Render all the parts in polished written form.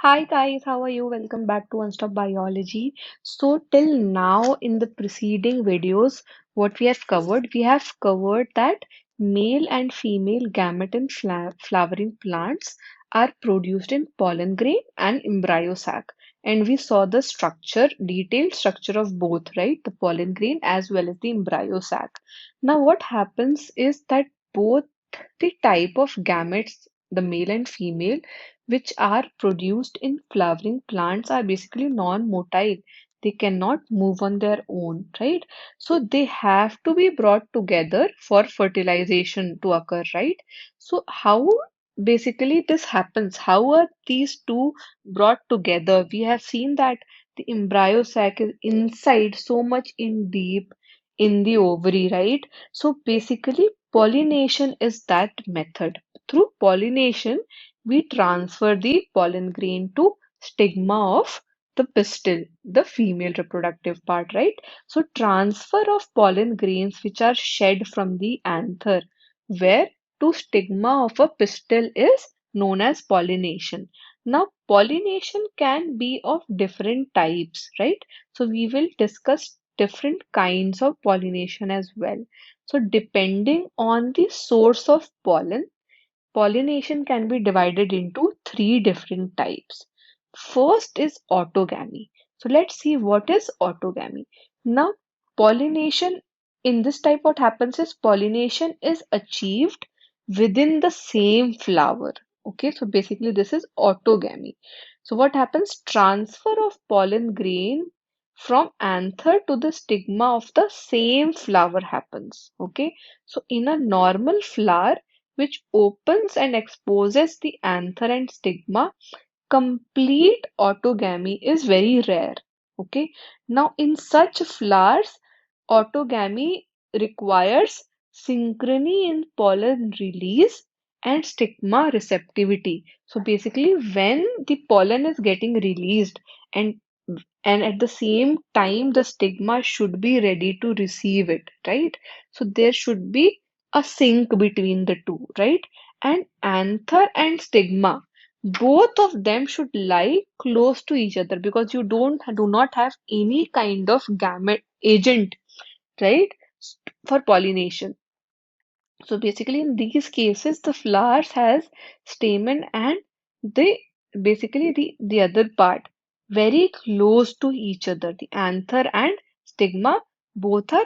Hi guys, how are you? Welcome back to Unstop Biology. So till now in the preceding videos, what we have covered that male and female gamete in flowering plants are produced in pollen grain and embryo sac. And we saw the detailed structure of both, right? The pollen grain as well as the embryo sac. Now what happens is that both the type of gametes, the male and female, which are produced in flowering plants are basically non-motile. They cannot move on their own, right? So they have to be brought together for fertilization to occur, right? So how basically this happens? How are these two brought together? We have seen that the embryo sac is inside so much in deep in the ovary, right? So basically pollination is that method. Through pollination, we transfer the pollen grain to stigma of the pistil, the female reproductive part, right? So transfer of pollen grains which are shed from the anther, where to stigma of a pistil is known as pollination. Now, pollination can be of different types, right? So we will discuss different kinds of pollination as well. So depending on the source of pollen, pollination can be divided into three different types. First is autogamy. So let's see what is autogamy. Now, pollination in this type, what happens is pollination is achieved within the same flower. Okay, so basically this is autogamy. So what happens? Transfer of pollen grain from anther to the stigma of the same flower happens. Okay, so in a normal flower, which opens and exposes the anther and stigma, complete autogamy is very rare. Okay. Now, in such flowers, autogamy requires synchrony in pollen release and stigma receptivity. So basically, when the pollen is getting released and and at the same time the stigma should be ready to receive it, right? So there should be a sync between the two, right? And anther and stigma, both of them should lie close to each other because you do not have any kind of gamete agent, right, for pollination. So basically in these cases the flowers has stamen and they basically the other part very close to each other. The anther and stigma both are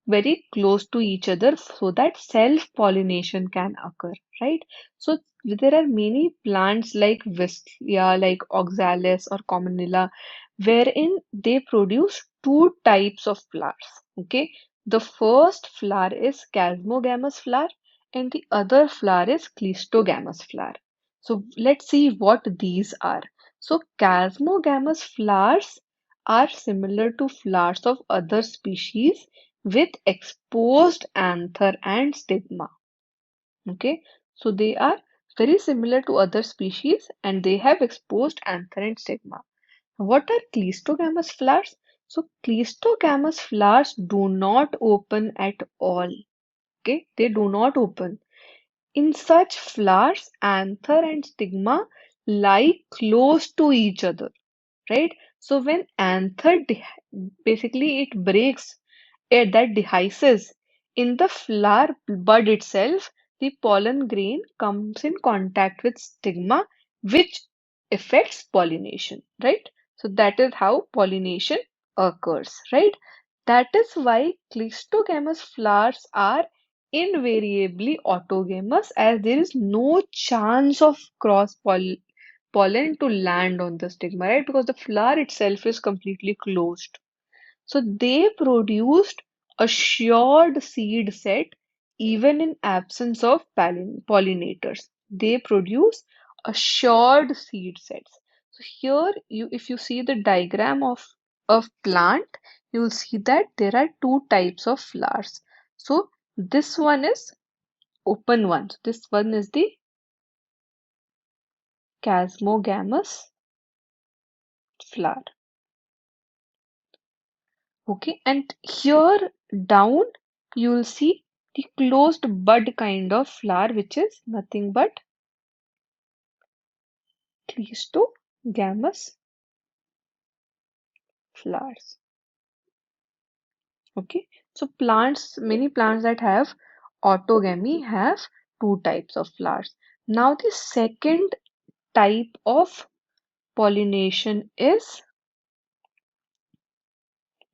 very close to each other so that self-pollination can occur, right? So there are many plants like Wisteria, like Oxalis or Commonilla, wherein they produce two types of flowers. Okay, the first flower is Chasmogamous flower, and the other flower is Cleistogamous flower. So let's see what these are. So Chasmogamous flowers are similar to flowers of other species with exposed anther and stigma. Okay, so they are very similar to other species and they have exposed anther and stigma. What are cleistogamous flowers? So cleistogamous flowers do not open at all. Okay, they do not open. In such flowers, anther and stigma lie close to each other, right? So when basically it breaks, that dehisces in the flower bud itself, the pollen grain comes in contact with stigma, which affects pollination, right? So that is how pollination occurs, right? That is why cleistogamous flowers are invariably autogamous, as there is no chance of pollen to land on the stigma, right? Because the flower itself is completely closed. So they produced assured seed set even in absence of pollinators. They produce assured seed sets. So here if you see the diagram of a plant, you will see that there are two types of flowers. So this one is open one. So this one is the chasmogamous flower. Okay, and here down you will see the closed bud kind of flower, which is nothing but leads to gamous flowers. Okay, so many plants that have autogamy have two types of flowers. Now the second type of pollination is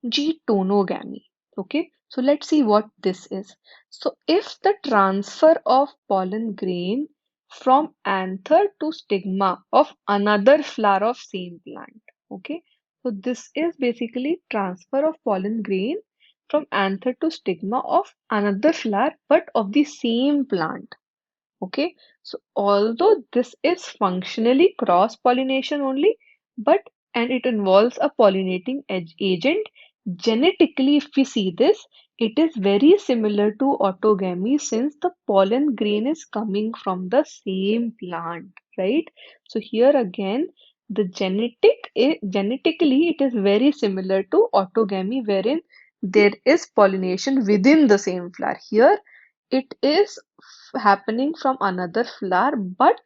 G-tonogamy. Okay, so let's see what this is. So if the transfer of pollen grain from anther to stigma of another flower of same plant. Okay, so this is basically transfer of pollen grain from anther to stigma of another flower but of the same plant. Okay, so although this is functionally cross pollination only, but and it involves a pollinating agent, genetically, if we see this, it is very similar to autogamy since the pollen grain is coming from the same plant, right? So here again, the genetically it is very similar to autogamy, wherein there is pollination within the same flower. Here it is happening from another flower but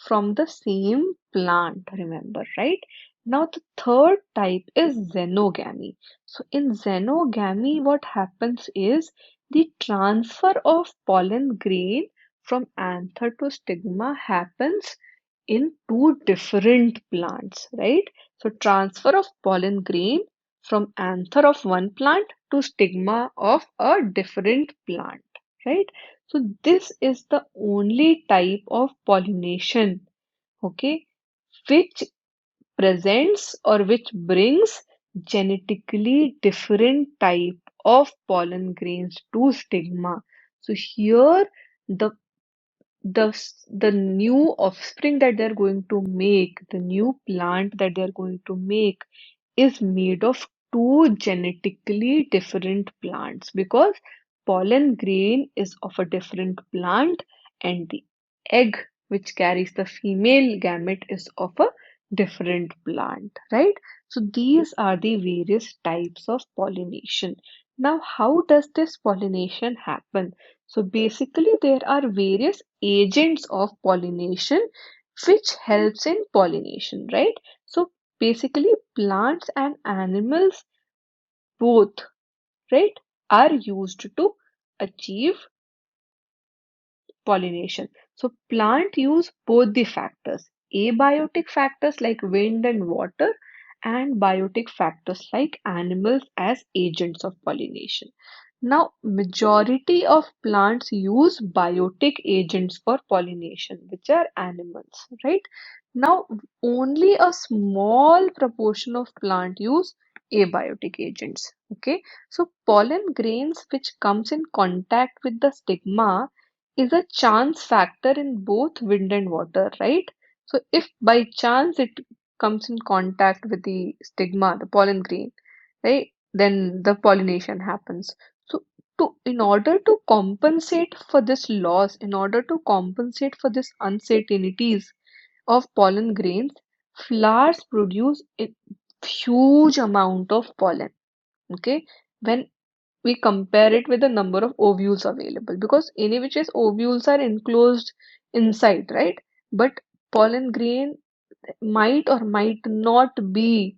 from the same plant, remember, right? Now the third type is xenogamy. So in xenogamy what happens is the transfer of pollen grain from anther to stigma happens in two different plants, right? So transfer of pollen grain from anther of one plant to stigma of a different plant, right? So this is the only type of pollination, okay, which presents or which brings genetically different type of pollen grains to stigma. So here the the new offspring that they're going to make, the new plant that they're going to make is made of two genetically different plants because pollen grain is of a different plant and the egg which carries the female gamete is of a different plant, right? So these are the various types of pollination. Now, how does this pollination happen? So basically, there are various agents of pollination which helps in pollination, right? So basically, plants and animals both, right, are used to achieve pollination. So plant use both the factors, abiotic factors like wind and water, and biotic factors like animals as agents of pollination. Now, majority of plants use biotic agents for pollination, which are animals, right? Now, only a small proportion of plant use abiotic agents. Okay, so pollen grains which comes in contact with the stigma is a chance factor in both wind and water, right? So if by chance it comes in contact with the stigma, the pollen grain, right, then the pollination happens. So in order to compensate for this loss, in order to compensate for this uncertainties of pollen grains, flowers produce a huge amount of pollen. Okay, when we compare it with the number of ovules available because any which is ovules are enclosed inside, right? But pollen grain might or might not be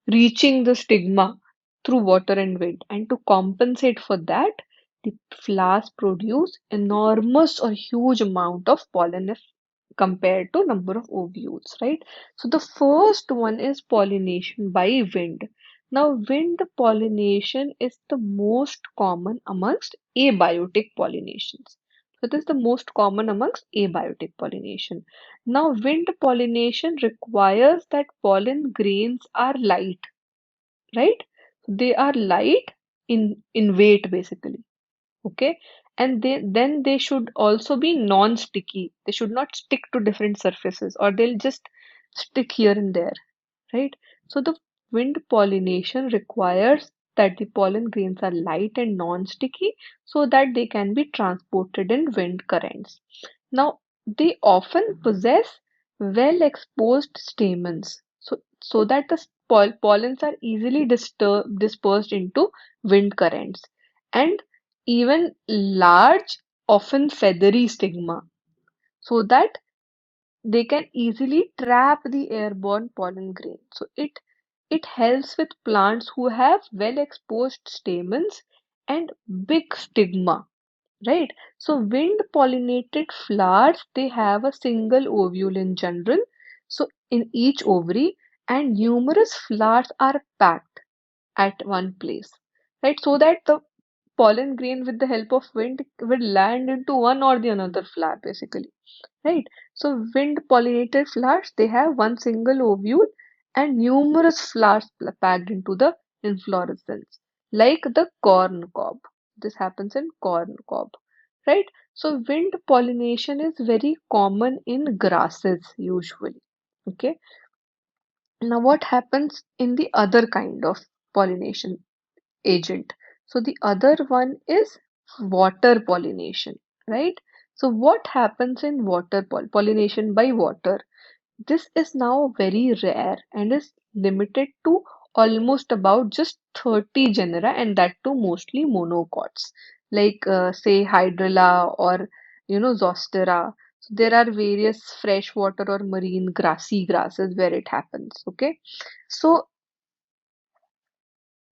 reaching the stigma through water and wind. And to compensate for that, the flowers produce enormous or huge amount of pollen if compared to number of ovules, right? So the first one is pollination by wind. Now, wind pollination is the most common amongst abiotic pollinations. So it is the most common amongst abiotic pollination. Now, wind pollination requires that pollen grains are light, right? They are light in weight basically. Okay, and then they should also be non-sticky. They should not stick to different surfaces or they'll just stick here and there, right? So the wind pollination requires that the pollen grains are light and non-sticky so that they can be transported in wind currents. Now, they often possess well-exposed stamens so that the pollens are easily dispersed into wind currents and even large, often feathery stigma so that they can easily trap the airborne pollen grain. So it helps with plants who have well exposed stamens and big stigma, right? So wind pollinated flowers, they have a single ovule in general, so in each ovary, and numerous flowers are packed at one place, right? So that the pollen grain with the help of wind will land into one or the another flower basically, right? So wind pollinated flowers, they have one single ovule and numerous flowers packed into the inflorescence, like the corn cob. This happens in corn cob, right? So wind pollination is very common in grasses usually. Okay. Now what happens in the other kind of pollination agent? So the other one is water pollination, right? So what happens in water pollination by water? This is now very rare and is limited to almost about just 30 genera, and that too mostly monocots, like say Hydrilla or Zostera. So there are various freshwater or marine grassy grasses where it happens. Okay, so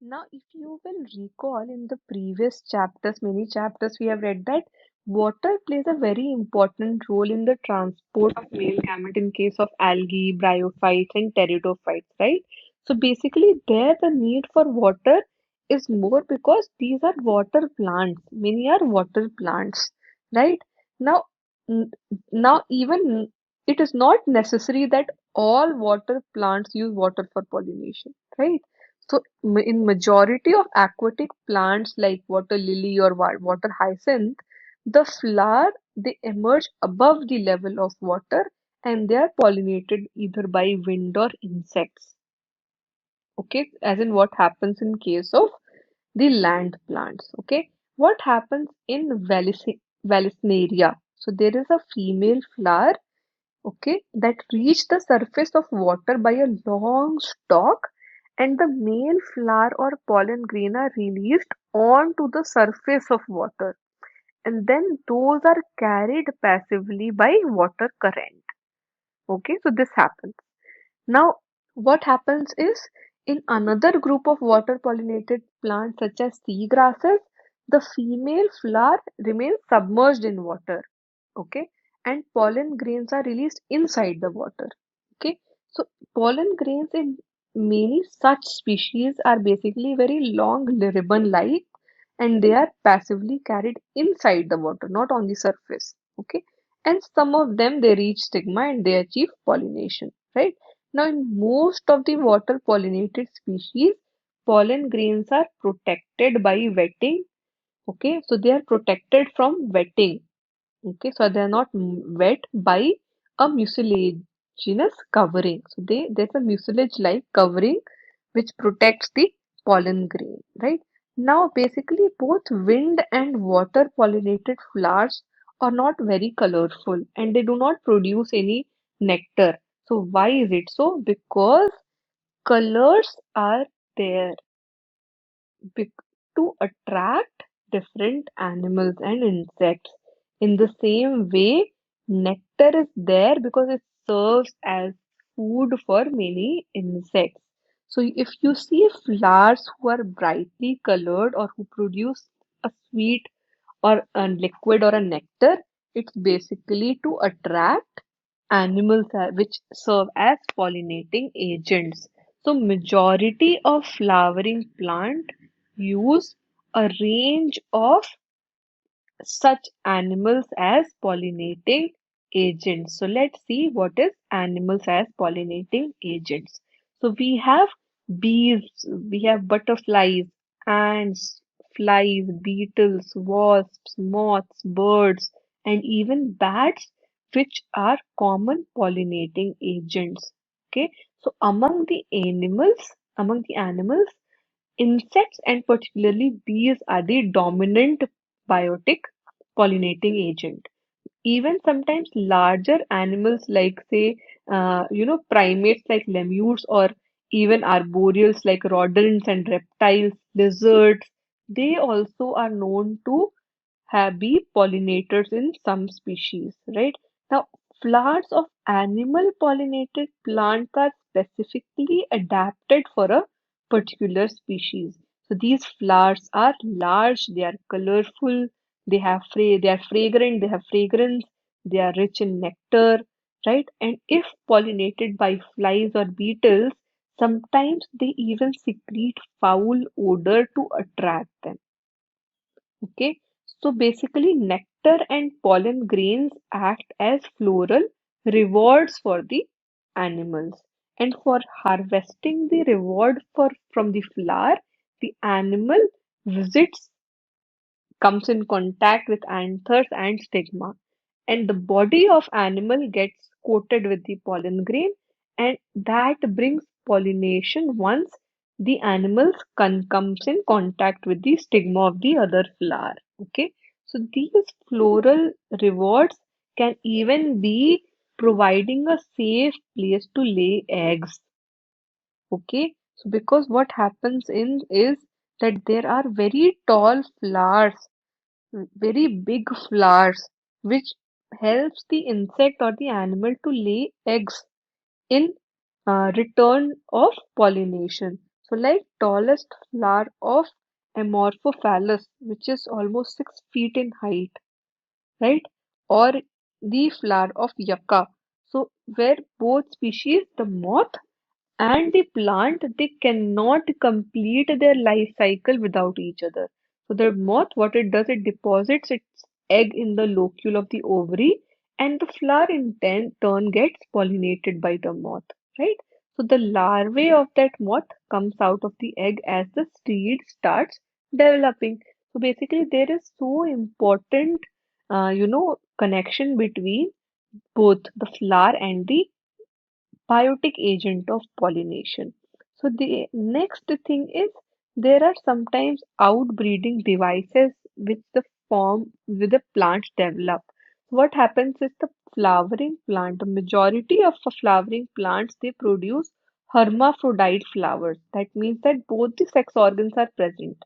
now, if you will recall in the previous chapters, many chapters, we have read that water plays a very important role in the transport of male gamete in case of algae, bryophytes, and pteridophytes, right? So basically, there the need for water is more because these are water plants. Many are water plants, right? Now, n- now even it is not necessary that all water plants use water for pollination, right? So, in majority of aquatic plants like water lily or water hyacinth, the flower they emerge above the level of water and they are pollinated either by wind or insects. Okay, as in what happens in case of the land plants. Okay, what happens in Vallisneria? So there is a female flower, okay, that reach the surface of water by a long stalk, and the male flower or pollen grain are released onto the surface of water, and then those are carried passively by water current. Okay, so this happens. Now, what happens is in another group of water pollinated plants such as sea grasses, the female flower remains submerged in water, okay, and pollen grains are released inside the water, okay. So pollen grains in many such species are basically very long ribbon like, and they are passively carried inside the water, not on the surface, okay. And some of them they reach stigma and they achieve pollination, right? Now in most of the water pollinated species, pollen grains are protected by wetting, okay, so they are protected from wetting. Okay, so they're not wet by a mucilaginous covering. So there's a mucilage-like covering which protects the pollen grain, right? Now, basically, both wind and water pollinated flowers are not very colorful and they do not produce any nectar. So why is it so? Because colors are there bec- to attract different animals and insects. In the same way, nectar is there because it serves as food for many insects. So, if you see flowers who are brightly colored or who produce a sweet or a liquid or a nectar, it's basically to attract animals which serve as pollinating agents. So majority of flowering plant use a range of such animals as pollinating agents. So let's see what is animals as pollinating agents. So we have bees, we have butterflies, ants, flies, beetles, wasps, moths, birds, and even bats, which are common pollinating agents. Okay, so among the animals, insects and particularly bees are the dominant biotic pollinating agent. Even sometimes larger animals like say primates like lemurs or even arboreals like rodents and reptiles, lizards, they also are known to have be pollinators in some species, right? Now, Flowers of animal pollinated plants are specifically adapted for a particular species. So these flowers are large, they are colorful, they are fragrant, they have fragrance, they are rich in nectar, right? And if pollinated by flies or beetles, sometimes they even secrete foul odor to attract them. Okay, so basically, nectar and pollen grains act as floral rewards for the animals. And for harvesting the reward from the flower, the animal visits comes in contact with anthers and stigma, and the body of animal gets coated with the pollen grain, and that brings pollination once the animal comes in contact with the stigma of the other flower. Okay, so these floral rewards can even be providing a safe place to lay eggs. Okay, so because what happens in is that there are very tall flowers, very big flowers, which helps the insect or the animal to lay eggs in return of pollination. So, like tallest flower of Amorphophallus, which is almost 6 feet in height, right? Or the flower of Yucca. So, where both species, the moth and the plant, they cannot complete their life cycle without each other. So the moth, what it does, it deposits its egg in the locule of the ovary, and the flower in turn gets pollinated by the moth, right? So the larvae of that moth comes out of the egg as the seed starts developing. So basically there is so important connection between both the flower and the biotic agent of pollination. So the next thing is there are sometimes outbreeding devices which the form with the plants develop. What happens is the flowering plant, the majority of the flowering plants, they produce hermaphrodite flowers. That means that both the sex organs are present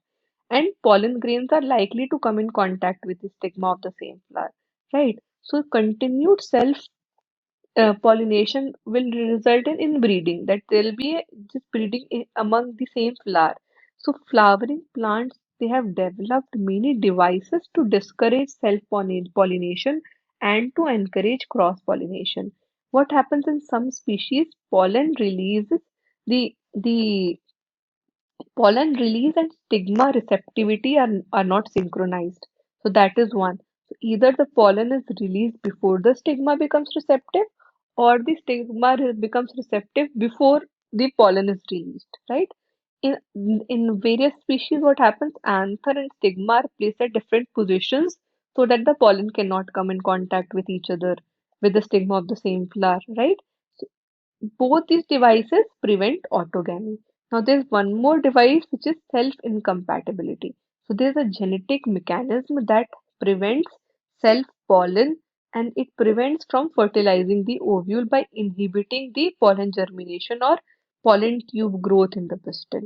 and pollen grains are likely to come in contact with the stigma of the same flower, right? So continued self pollination will result in inbreeding, that there will be just breeding among the same flower. So flowering plants, they have developed many devices to discourage self pollination and to encourage cross pollination. What happens in some species, the pollen release and stigma receptivity are not synchronized. So that is one. So either the pollen is released before the stigma becomes receptive, or the stigma becomes receptive before the pollen is released, right? In in various species, what happens? Anther and stigma are placed at different positions so that the pollen cannot come in contact with each other with the stigma of the same flower, right? Both these devices prevent autogamy. Now, there's one more device which is self incompatibility. So, there's a genetic mechanism that prevents self pollen, and it prevents from fertilizing the ovule by inhibiting the pollen germination or pollen tube growth in the pistil.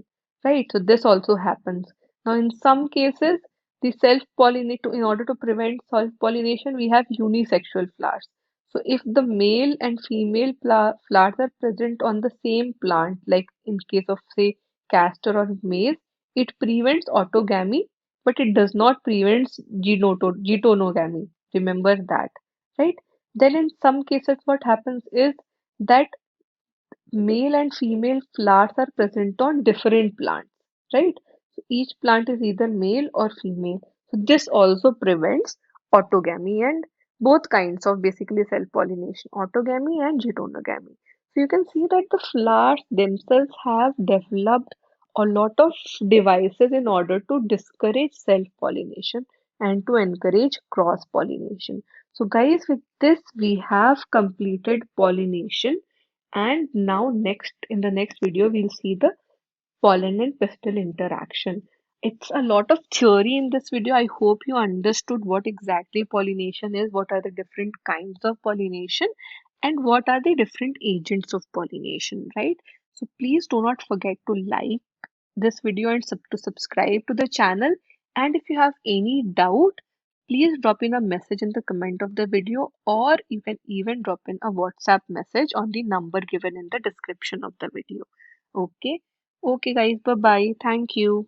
Right? So, this also happens. Now, in some cases, the self pollinate in order to prevent self pollination, we have unisexual flowers. So if the male and female flowers are present on the same plant, like in case of say castor or maize, it prevents autogamy, but it does not prevent getonogamy. Remember that, right? Then in some cases, what happens is that male and female flowers are present on different plants, right? So each plant is either male or female. So this also prevents autogamy and both kinds of basically self-pollination, autogamy and getonogamy. So you can see that the flowers themselves have developed a lot of devices in order to discourage self-pollination and to encourage cross-pollination. So guys, with this we have completed pollination, and now next in the next video we'll see the pollen and pistil interaction. It's a lot of theory in this video. I hope you understood what exactly pollination is, what are the different kinds of pollination, and what are the different agents of pollination, right? So please do not forget to like this video and to subscribe to the channel. And if you have any doubt, please drop in a message in the comment of the video, or you can even drop in a WhatsApp message on the number given in the description of the video. Okay. Okay, guys. Bye bye. Thank you.